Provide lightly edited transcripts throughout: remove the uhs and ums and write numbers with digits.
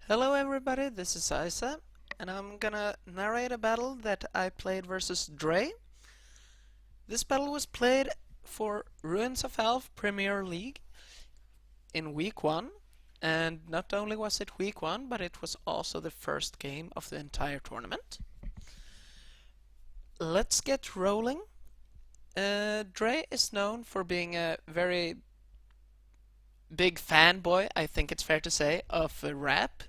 Hello everybody, this is Isa, and I'm gonna narrate a battle that I played versus Dre. This battle was played for Ruins of Alph Premier League in week 1, and not only was it week 1, but it was also the first game of the entire tournament. Let's get rolling. Dre is known for being a very big fanboy, I think it's fair to say, of rap.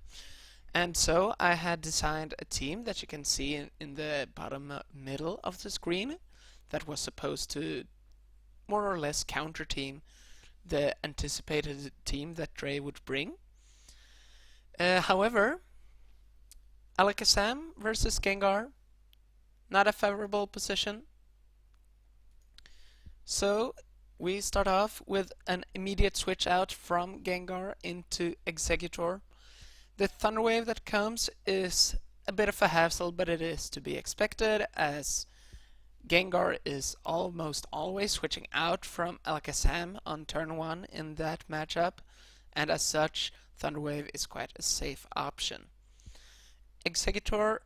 And so I had designed a team that you can see in the bottom middle of the screen that was supposed to more or less counter team the anticipated team that Dre would bring. However, Alakazam versus Gengar, not a favorable position. So we start off with an immediate switch out from Gengar into Exeggutor. The Thunder Wave that comes is a bit of a hassle, but it is to be expected as Gengar is almost always switching out from Alakazam on turn 1 in that matchup, and as such, Thunder Wave is quite a safe option. Exeggutor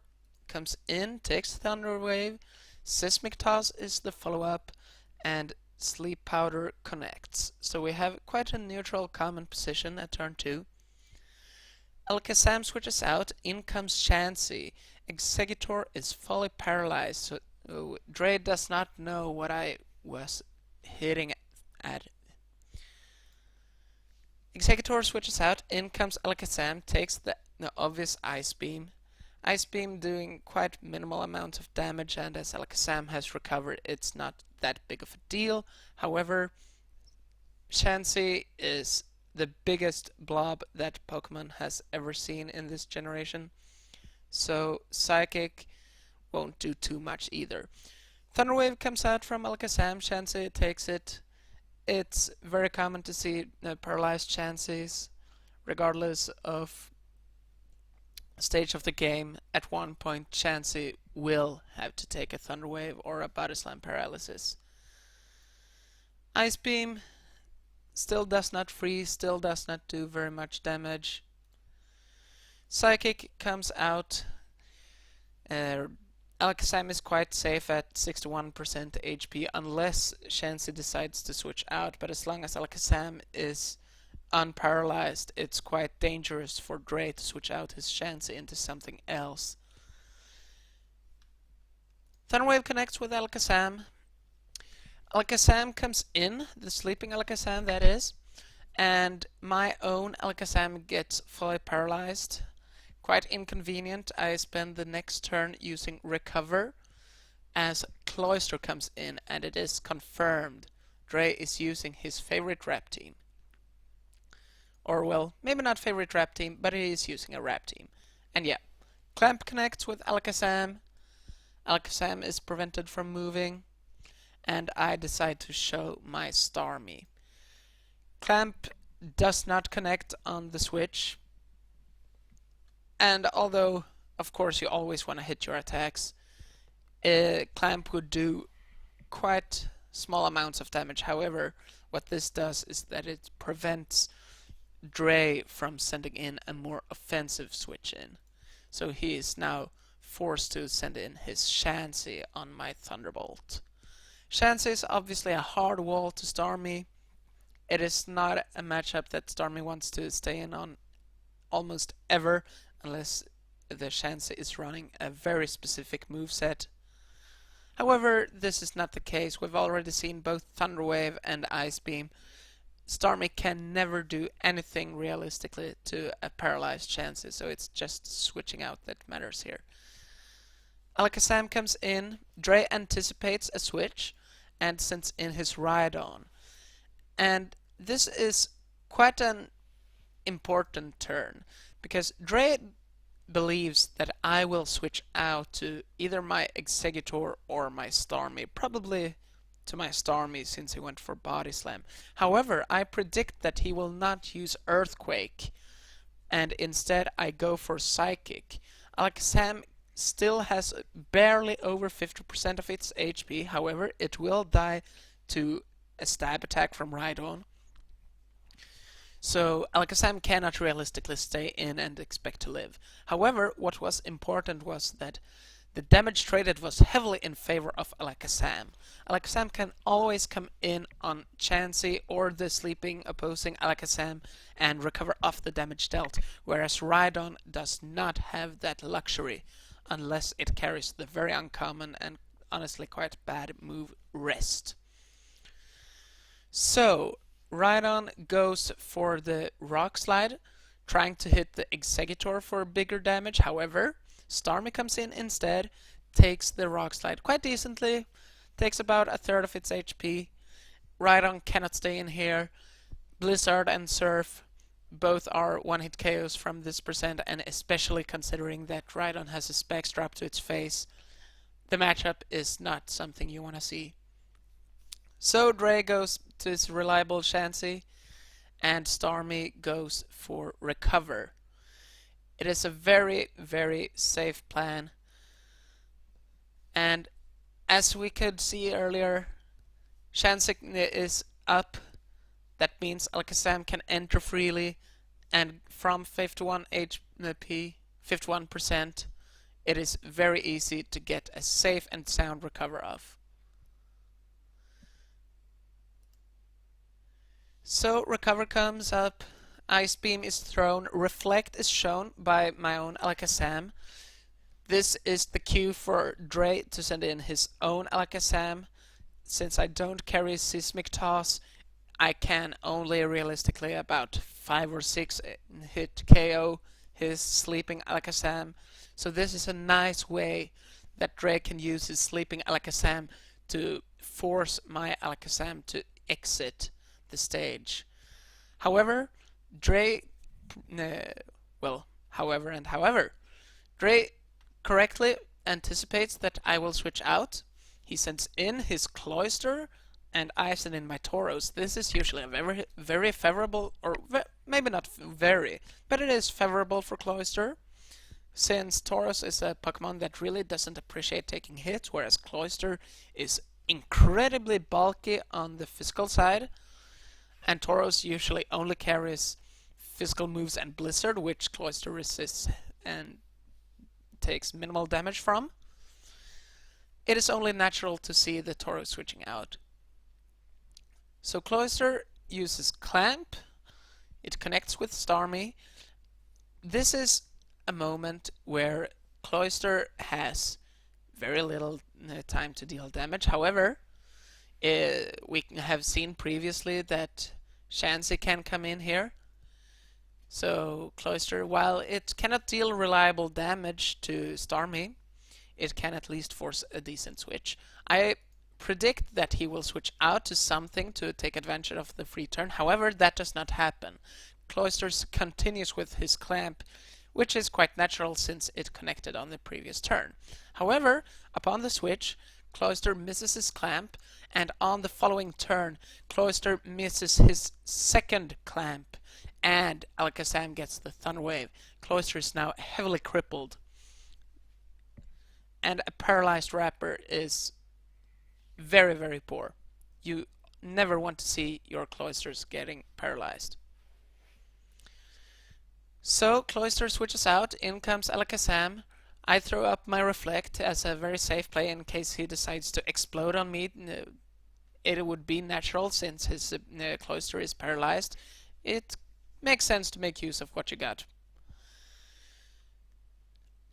comes in, takes Thunder Wave, Seismic Toss is the follow-up, and Sleep Powder connects. So we have quite a neutral common position at turn 2. Alakazam switches out, in comes Chansey. Exeggutor is fully paralyzed, so Dre does not know what I was hitting at. Exeggutor switches out, in comes Alakazam, takes the obvious Ice Beam. Ice Beam doing quite minimal amounts of damage, and as Alakazam has recovered, it's not that big of a deal. However, Chansey is the biggest blob that Pokemon has ever seen in this generation, so Psychic won't do too much either. Thunder Wave comes out from Alakazam, Chansey takes it. It's very common to see paralyzed Chanseys, regardless of stage of the game. At one point, Chansey will have to take a Thunder Wave or a Body Slam paralysis. Ice Beam still does not freeze, still does not do very much damage. Psychic comes out. Alakazam is quite safe at 61% HP unless Chansey decides to switch out, but as long as Alakazam is unparalyzed, it's quite dangerous for Dre to switch out his Chansey into something else. Thunderwave connects with Alakazam. Alakazam comes in, the sleeping Alakazam that is, and my own Alakazam gets fully paralyzed. Quite inconvenient. I spend the next turn using Recover as Cloyster comes in, and it is confirmed Dre is using his favorite rap team. Or, well, maybe not favorite rap team, but he is using a rap team. And yeah, Clamp connects with Alakazam. Alakazam is prevented from moving, and I decide to show my Starmie. Clamp does not connect on the switch, and although of course you always want to hit your attacks, Clamp would do quite small amounts of damage. However, what this does is that it prevents Dre from sending in a more offensive switch in. So he is now forced to send in his Chansey on my Thunderbolt. Chansey is obviously a hard wall to Starmie. It is not a matchup that Starmie wants to stay in on almost ever, unless the Chansey is running a very specific moveset. However, this is not the case. We've already seen both Thunder Wave and Ice Beam. Starmie can never do anything realistically to a paralyzed Chansey, so it's just switching out that matters here. Alakazam comes in, Dre anticipates a switch and sends in his Rhydon. And this is quite an important turn, because Dre believes that I will switch out to either my Exeggutor or my Starmie, probably to my Starmie since he went for Body Slam. However, I predict that he will not use Earthquake, and instead I go for Psychic. Alakazam still has barely over 50% of its HP, however, it will die to a stab attack from Rhydon. So Alakazam cannot realistically stay in and expect to live. However, what was important was that the damage traded was heavily in favor of Alakazam. Alakazam can always come in on Chansey or the sleeping opposing Alakazam and recover off the damage dealt, whereas Rhydon does not have that luxury unless it carries the very uncommon and honestly quite bad move Rest. So, Rhydon goes for the Rock Slide, trying to hit the Exeggutor for bigger damage. However, Starmie comes in instead, takes the Rock Slide quite decently, takes about a third of its HP. Rhydon cannot stay in here. Blizzard and Surf both are one-hit KOs from this percent, and especially considering that Rhydon has a spec strap to its face, the matchup is not something you want to see. So Dre goes to his reliable Chansey, and Starmie goes for Recover. It is a very, very safe plan. And as we could see earlier, Chansey is up. That means Alakazam can enter freely, and from 51 HP, 51%, it is very easy to get a safe and sound recover off. So recover comes up, Ice Beam is thrown, Reflect is shown by my own Alakazam. This is the cue for Dre to send in his own Alakazam. Since I don't carry Seismic Toss, I can only realistically about 5 or 6 hit KO his sleeping Alakazam. So this is a nice way that Dre can use his sleeping Alakazam to force my Alakazam to exit the stage. However, Dre Dre correctly anticipates that I will switch out. He sends in his Cloyster, and I send in my Tauros. This is usually a very, very favorable, or maybe not very, but it is favorable for Cloyster, since Tauros is a Pokemon that really doesn't appreciate taking hits, whereas Cloyster is incredibly bulky on the physical side, and Tauros usually only carries physical moves and Blizzard, which Cloyster resists and takes minimal damage from. It is only natural to see the Tauros switching out. So Cloyster uses Clamp, it connects with Starmie. This is a moment where Cloyster has very little time to deal damage. However, we have seen previously that Chansey can come in here. So Cloyster, while it cannot deal reliable damage to Starmie, it can at least force a decent switch. I predict that he will switch out to something to take advantage of the free turn. However, that does not happen. Cloyster continues with his Clamp, which is quite natural since it connected on the previous turn. However, upon the switch, Cloyster misses his Clamp, and on the following turn, Cloyster misses his second Clamp, and Alakazam gets the Thunder Wave. Cloyster is now heavily crippled, and a paralyzed Rapper is very, very poor. You never want to see your Cloysters getting paralyzed. So Cloyster switches out, in comes Alakazam. I throw up my Reflect as a very safe play in case he decides to explode on me. It would be natural since his Cloyster is paralyzed. It makes sense to make use of what you got.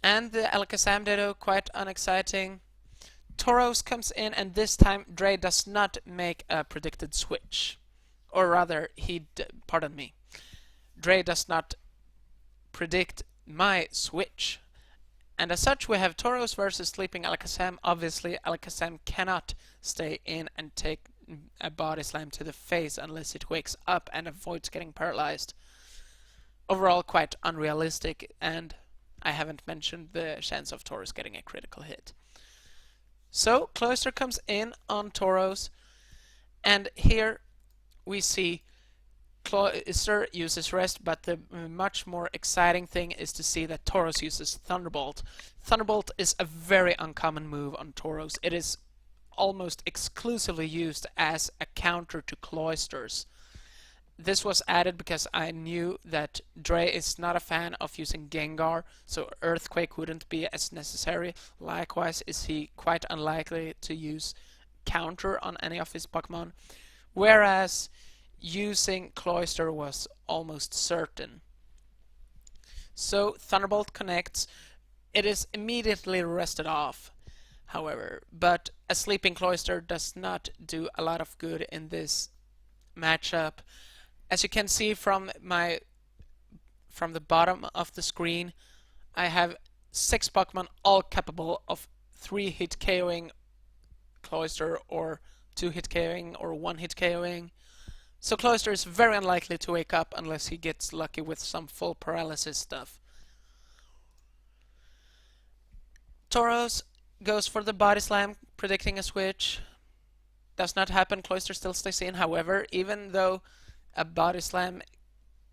And the Alakazam Ditto, quite unexciting. Tauros comes in, and this time Dre does not make a predicted switch. Or rather, Dre does not predict my switch. And as such, we have Tauros versus Sleeping Alakazam. Obviously, Alakazam cannot stay in and take a body slam to the face unless it wakes up and avoids getting paralyzed. Overall, quite unrealistic, and I haven't mentioned the chance of Tauros getting a critical hit. So, Cloyster comes in on Tauros, and here we see Cloyster uses Rest, but the much more exciting thing is to see that Tauros uses Thunderbolt. Thunderbolt is a very uncommon move on Tauros. It is almost exclusively used as a counter to Cloysters. this was added because I knew that Dre is not a fan of using Gengar, so Earthquake wouldn't be as necessary. Likewise, is he quite unlikely to use Counter on any of his Pokemon, whereas using Cloyster was almost certain. So Thunderbolt connects. It is immediately rested off, however, but a Sleeping Cloyster does not do a lot of good in this matchup. As you can see from the bottom of the screen, I have 6 Pokemon all capable of 3-hit KOing Cloyster, or 2-hit KOing, or 1-hit KOing. So Cloyster is very unlikely to wake up unless he gets lucky with some full paralysis stuff. Tauros goes for the Body Slam, predicting a switch. Does not happen, Cloyster still stays in. However, even though a Body Slam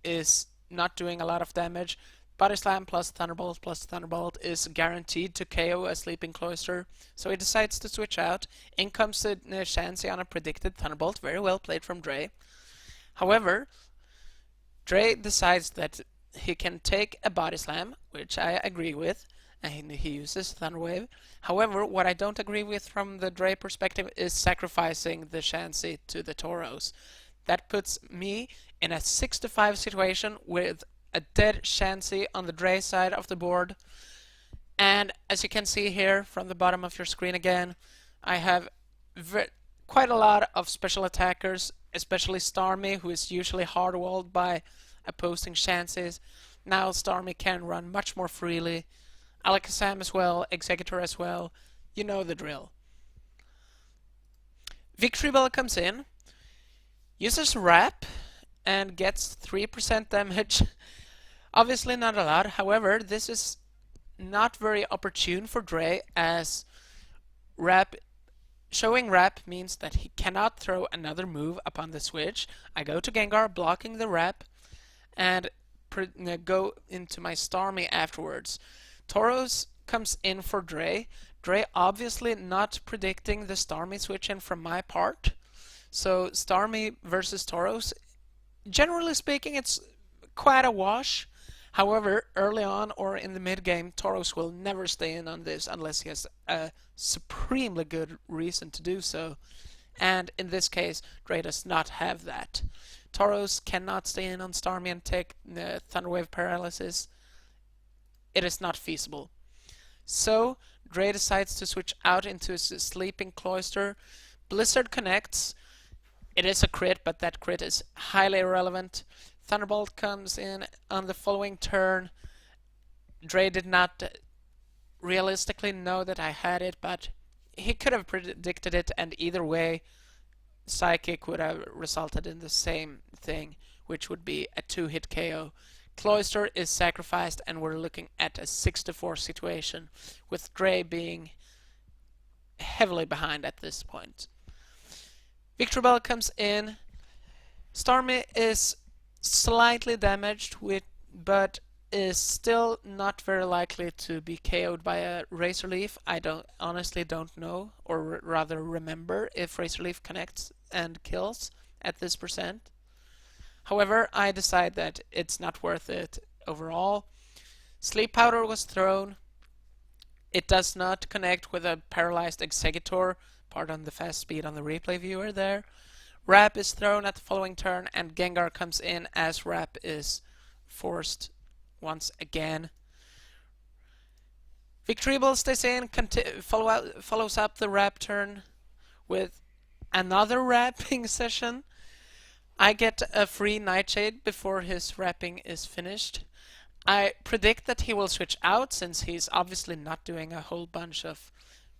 is not doing a lot of damage, Body Slam plus Thunderbolt is guaranteed to KO a Sleeping Cloyster, so he decides to switch out. In comes the Chansey on a predicted Thunderbolt, very well played from Dre. However, Dre decides that he can take a Body Slam, which I agree with, and he uses Thunder Wave. However, what I don't agree with from the Dre perspective is sacrificing the Chansey to the Tauros. That puts me in a 6-5 situation with a dead Chansey on the Dre side of the board. And as you can see here from the bottom of your screen again, I have quite a lot of special attackers, especially Starmie, who is usually hard-walled by opposing Chanseys. Now Starmie can run much more freely. Alakazam as well, Executor as well. You know the drill. Victreebel comes in, uses Wrap, and gets 3% damage. Obviously not a lot, however, this is not very opportune for Dre, as showing Wrap means that he cannot throw another move upon the switch. I go to Gengar, blocking the Wrap, and go into my Starmie afterwards. Tauros comes in for Dre. Dre obviously not predicting the Starmie switch in from my part. So Starmie versus Tauros, generally speaking, it's quite a wash. However, early on or in the mid game, Tauros will never stay in on this unless he has a supremely good reason to do so. And in this case, Dre does not have that. Tauros cannot stay in on Starmie and take the Thunderwave paralysis. It is not feasible. So Dre decides to switch out into his Sleeping Cloyster. Blizzard connects. It is a crit, but that crit is highly irrelevant. Thunderbolt comes in on the following turn. Dre did not realistically know that I had it, but he could have predicted it, and either way, Psychic would have resulted in the same thing, which would be a 2-hit KO. Cloyster is sacrificed, and we're looking at a 6-4 situation, with Dre being heavily behind at this point. Victreebel comes in. Starmie is slightly damaged, but is still not very likely to be KO'd by a Razor Leaf. I honestly don't know, or rather remember, if Razor Leaf connects and kills at this percent. However, I decide that it's not worth it overall. Sleep Powder was thrown. It does not connect with a paralyzed Executor. Pardon the fast speed on the replay viewer there. Wrap is thrown at the following turn, and Gengar comes in as Wrap is forced once again. Victreebel stays in, follows up the Wrap turn with another wrapping session. I get a free Nightshade before his wrapping is finished. I predict that he will switch out, since he's obviously not doing a whole bunch of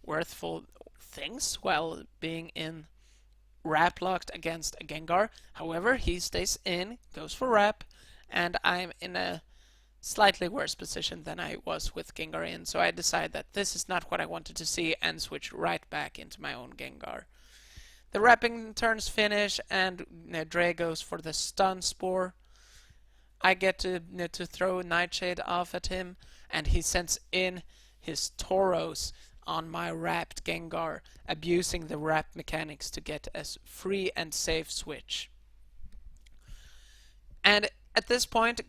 worthful things while being in Wrap locked against a Gengar. However, he stays in, goes for Wrap, and I'm in a slightly worse position than I was with Gengar in, so I decide that this is not what I wanted to see and switch right back into my own Gengar. The wrapping turns finish, and Dre goes for the Stun Spore. I get to throw Nightshade off at him, and he sends in his Tauros on my wrapped Gengar, abusing the wrap mechanics to get a free and safe switch. And at this point,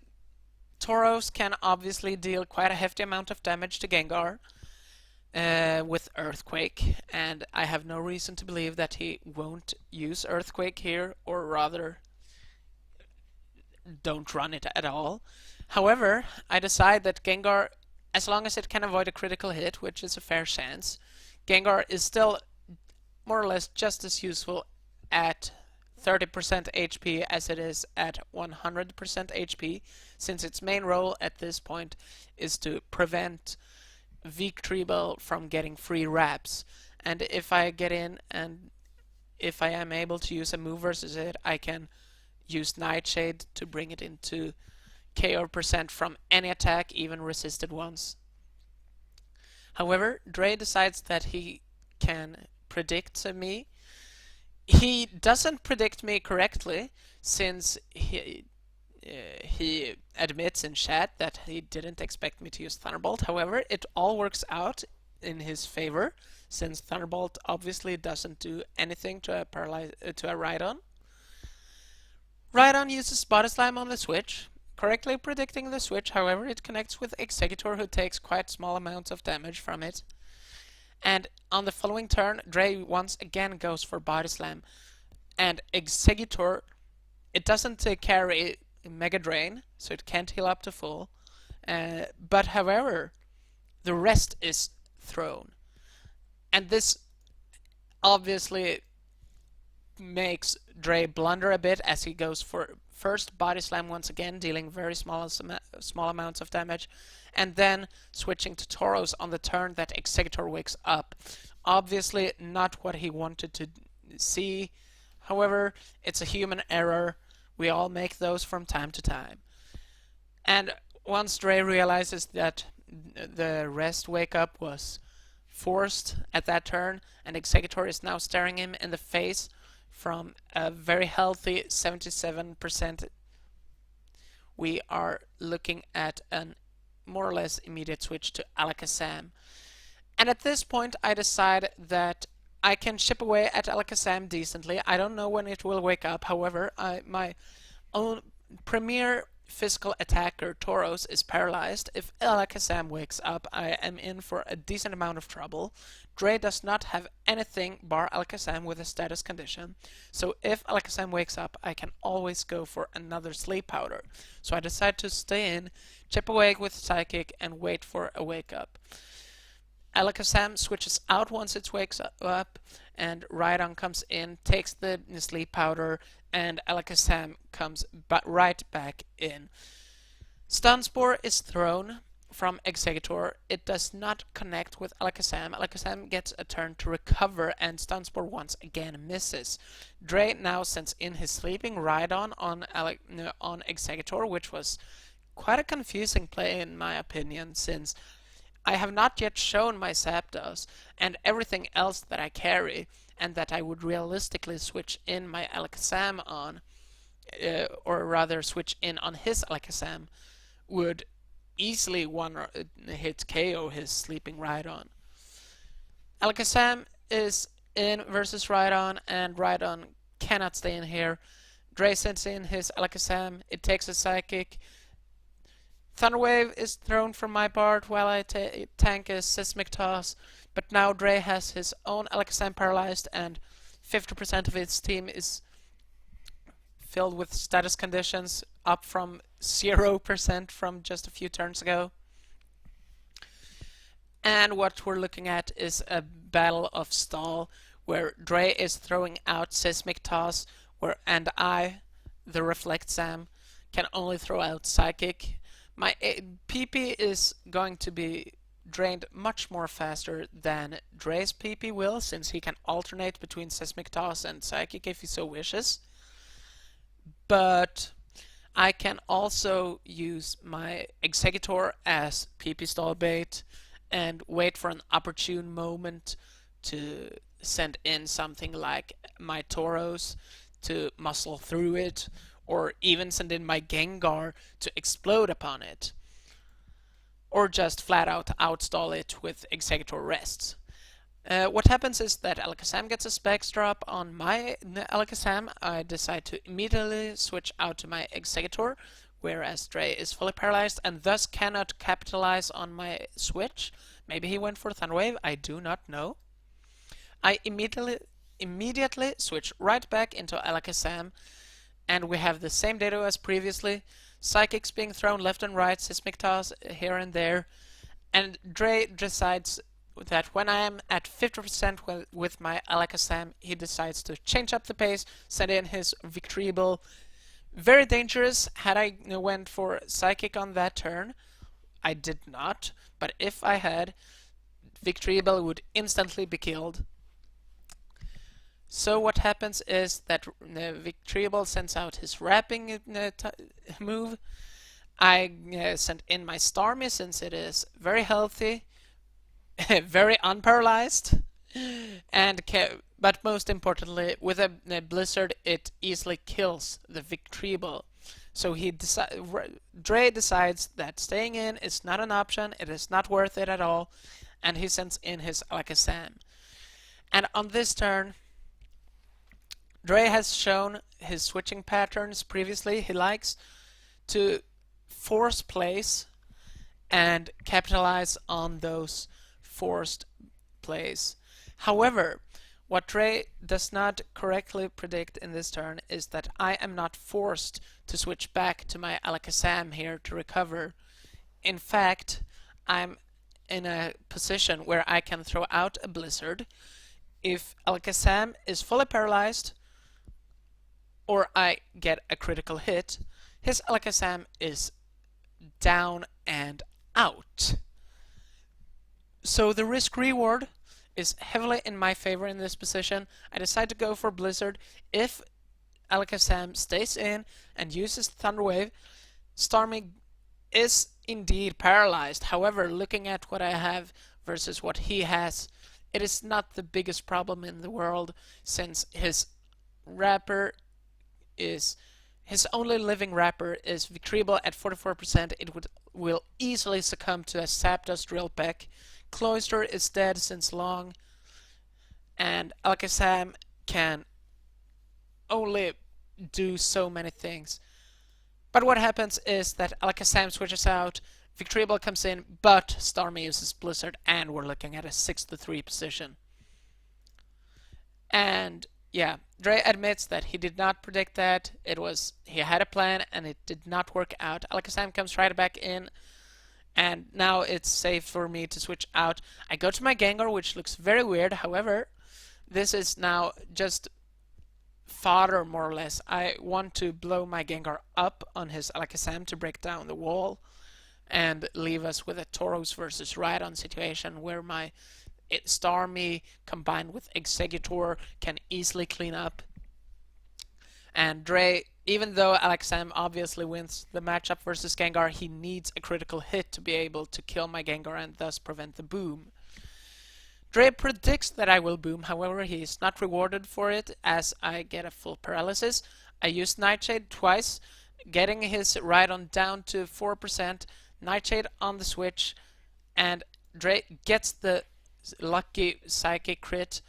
Tauros can obviously deal quite a hefty amount of damage to Gengar with Earthquake, and I have no reason to believe that he won't use Earthquake here, or rather, don't run it at all. However, I decide that Gengar, as long as it can avoid a critical hit, which is a fair chance, Gengar is still more or less just as useful at 30% HP as it is at 100% HP, since its main role at this point is to prevent Victreebel from getting free wraps. And if I get in and if I am able to use a move versus it, I can use Nightshade to bring it into KO percent from any attack, even resisted ones. However, Dre decides that he can predict me. He doesn't predict me correctly, since he admits in chat that he didn't expect me to use Thunderbolt. However, it all works out in his favor, since Thunderbolt obviously doesn't do anything to a Rhydon. Rhydon uses Body Slam on the switch, correctly predicting the switch. However, it connects with Exeggutor, who takes quite small amounts of damage from it. And on the following turn, Dre once again goes for Body Slam, and Exeggutor, it doesn't carry Mega Drain, so it can't heal up to full. But however, the rest is thrown. And this obviously makes Dre blunder a bit, as he goes for first Body Slam once again, dealing very small amounts of damage, and then switching to Tauros on the turn that Exeggutor wakes up. Obviously not what he wanted to see. However, it's a human error. We all make those from time to time. And once Dre realizes that the rest wake up was forced at that turn, and Exeggutor is now staring him in the face from a very healthy 77%, we are looking at an more or less immediate switch to Alakazam. And at this point, I decide that I can chip away at Alakazam decently. I don't know when it will wake up. However, my own premier physical attacker, Tauros, is paralyzed. If Alakazam wakes up, I am in for a decent amount of trouble. Dre does not have anything bar Alakazam with a status condition, so if Alakazam wakes up, I can always go for another sleep powder. So I decide to stay in, chip away with Psychic, and wait for a wake up. Alakazam switches out once it wakes up, and Rhydon comes in, takes the sleep powder, and Alakazam comes right back in. Stun Spore is thrown from Exeggutor. It does not connect with Alakazam. Alakazam gets a turn to recover, and Stun Spore once again misses. Dre now sends in his sleeping Rhydon on Exeggutor, which was quite a confusing play in my opinion, since I have not yet shown my Zapdos and everything else that I carry, and that I would realistically switch in my Alakazam on, or rather switch in on his Alakazam, would easily one-hit KO his sleeping Rhydon. Alakazam is in versus Rhydon, and Rhydon cannot stay in here. Dre sends in his Alakazam, it takes a Psychic. Thunder Wave is thrown from my part while I tank a Seismic Toss, but now Dre has his own Alakazam paralyzed, and 50% of its team is filled with status conditions, up from 0% from just a few turns ago. And what we're looking at is a battle of stall, where Dre is throwing out Seismic Toss, and I, the Reflect Sam, can only throw out Psychic. My PP is going to be drained much more faster than Dre's PP will, since he can alternate between Seismic Toss and Psychic if he so wishes. But I can also use my Exeggutor as PP stall bait and wait for an opportune moment to send in something like my Tauros to muscle through it, or even send in my Gengar to explode upon it, or just flat out outstall it with Exeggutor rests. What happens is that Alakazam gets a specs drop on my Alakazam. I decide to immediately switch out to my Exeggutor, whereas Dre is fully paralyzed and thus cannot capitalize on my switch. Maybe he went for Thunder Wave, I do not know. I immediately switch right back into Alakazam, and we have the same data as previously. Psychics being thrown left and right, Seismic Toss here and there, and Dre decides that when I am at 50% with my Alakazam, he decides to change up the pace, send in his Victreebel. Very dangerous. Had I went for Psychic on that turn, I did not, but if I had, Victreebel would instantly be killed. So what happens is that Victreebel sends out his wrapping move. I send in my Starmie since it is very healthy, very unparalyzed, and but most importantly, with a Blizzard, it easily kills the Victreebel. So Dre decides that staying in is not an option, it is not worth it at all, and he sends in his Alakazam. And on this turn, Dre has shown his switching patterns previously. He likes to force plays and capitalize on those forced plays. However, what Dre does not correctly predict in this turn is that I am not forced to switch back to my Alakazam here to recover. In fact, I'm in a position where I can throw out a Blizzard. If Alakazam is fully paralyzed, or I get a critical hit, his Alakazam is down and out. So the risk-reward is heavily in my favor in this position. I decide to go for Blizzard. If Alakazam stays in and uses Thunder Wave, Starmie is indeed paralyzed. However, looking at what I have versus what he has, it is not the biggest problem in the world, since his wrapper is his only living wrapper is Victreebel at 44%. It will easily succumb to a Zapdos Drill Peck. Cloyster is dead since long, and Alakazam can only do so many things. But what happens is that Alakazam switches out, Victreebel comes in, but Starmie uses Blizzard, and we're looking at a 6-3 position. And yeah, Dre admits that he did not predict that. He had a plan and it did not work out. Alakazam comes right back in, and now it's safe for me to switch out. I go to my Gengar, which looks very weird. However, this is now just fodder, more or less. I want to blow my Gengar up on his Alakazam to break down the wall and leave us with a Tauros versus Rhydon situation where my Starmie combined with Exeggutor can easily clean up. And Dre, even though Alakazam obviously wins the matchup versus Gengar, he needs a critical hit to be able to kill my Gengar and thus prevent the boom. Dre predicts that I will boom, however he is not rewarded for it as I get a full paralysis. I used Nightshade twice, getting his Rhydon down to 4%, Nightshade on the switch, and Dre gets the lucky Psychic crit,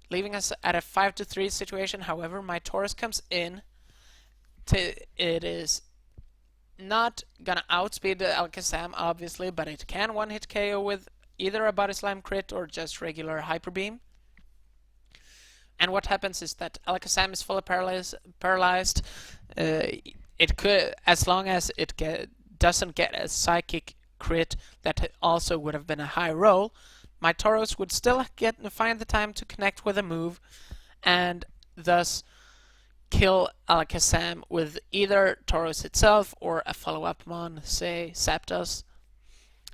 leaving us at a 5-3 situation. However, my Tauros comes in. It is not gonna outspeed the Alakazam, obviously, but it can one-hit KO with either a Body Slam crit or just regular Hyper Beam. And what happens is that Alakazam is fully paralyzed. It could, as long as it doesn't get a Psychic crit, that also would have been a high roll. My Tauros would still find the time to connect with a move, and thus kill Alakazam with either Tauros itself or a follow-up mon, say Zapdos.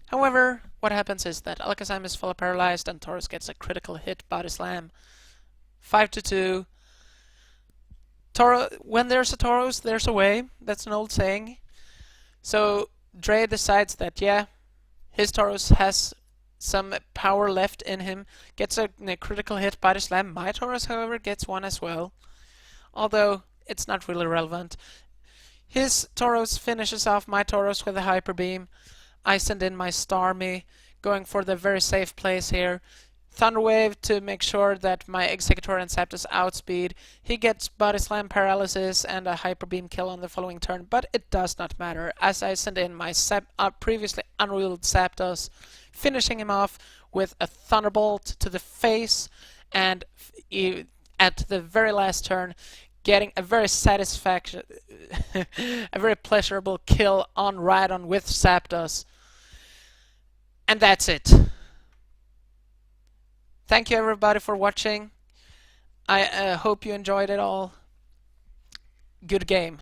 However, what happens is that Alakazam is fully paralyzed and Tauros gets a critical hit Body Slam. 5-2. When there's a Tauros, there's a way. That's an old saying. So Dre decides that, yeah, his Tauros has some power left in him, gets a critical hit Body Slam. My Tauros, however, gets one as well, although it's not really relevant. His Tauros finishes off my Tauros with a Hyper Beam. I send in my Starmie, going for the very safe place here. Thunderwave to make sure that my Executor and Zapdos outspeed. He gets Body Slam Paralysis and a Hyper Beam kill on the following turn, but it does not matter, as I send in my previously unruled Zapdos, finishing him off with a Thunderbolt to the face, and at the very last turn, getting a very a very pleasurable kill on Rhydon with Zapdos. And that's it. Thank you everybody for watching. I hope you enjoyed it all. Good game.